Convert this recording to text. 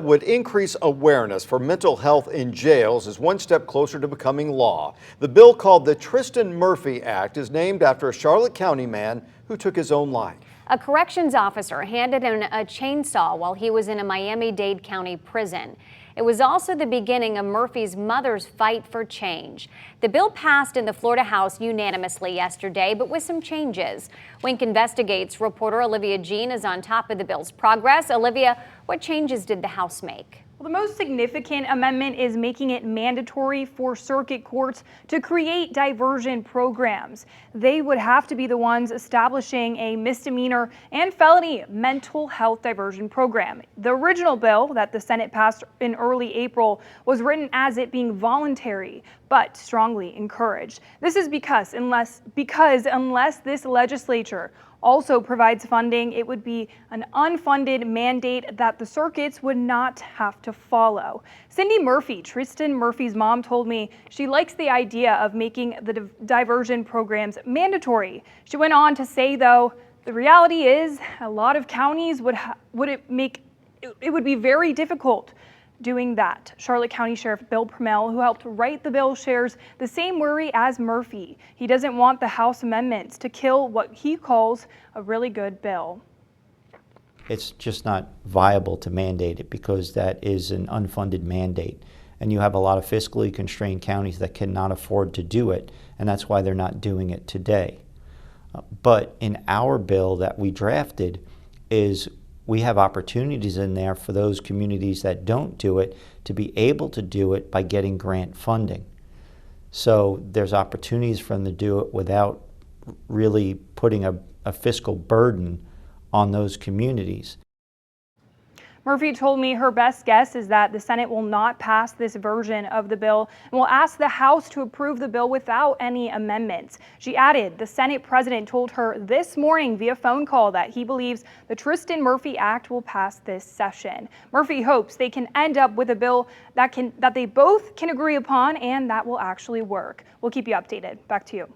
Would increase awareness for mental health in jails is one step closer to becoming law. The bill, called the Tristin Murphy Act, is named after a Charlotte County man who took his own life. A corrections officer handed him a chainsaw while he was in a Miami-Dade County prison. It was also the beginning of Murphy's mother's fight for change. The bill passed in the Florida House unanimously yesterday, but with some changes. Wink Investigates reporter Olivia Jean is on top of the bill's progress. Olivia, what changes did the House make? Well, the most significant amendment is making it mandatory for circuit courts to create diversion programs. They would have to be the ones establishing a misdemeanor and felony mental health diversion program. The original bill that the Senate passed in early April was written as it being voluntary, but strongly encouraged. This is because unless this legislature also provides funding, it would be an unfunded mandate that the circuits would not have to follow. Cindy Murphy, Tristin Murphy's mom, told me she likes the idea of making the diversion programs mandatory. She went on to say, though, the reality is a lot of counties would be very difficult doing that. Charlotte County Sheriff Bill Promell, who helped write the bill, shares the same worry as Murphy. He doesn't want the House amendments to kill what he calls a really good bill. It's just not viable to mandate it because that is an unfunded mandate. And you have a lot of fiscally constrained counties that cannot afford to do it, and that's why they're not doing it today. But in our bill that we drafted we have opportunities in there for those communities that don't do it to be able to do it by getting grant funding. So there's opportunities for them to do it without really putting a fiscal burden on those communities. Murphy told me her best guess is that the Senate will not pass this version of the bill and will ask the House to approve the bill without any amendments. She added the Senate president told her this morning via phone call that he believes the Tristin Murphy Act will pass this session. Murphy hopes they can end up with a bill that they both can agree upon and that will actually work. We'll keep you updated. Back to you.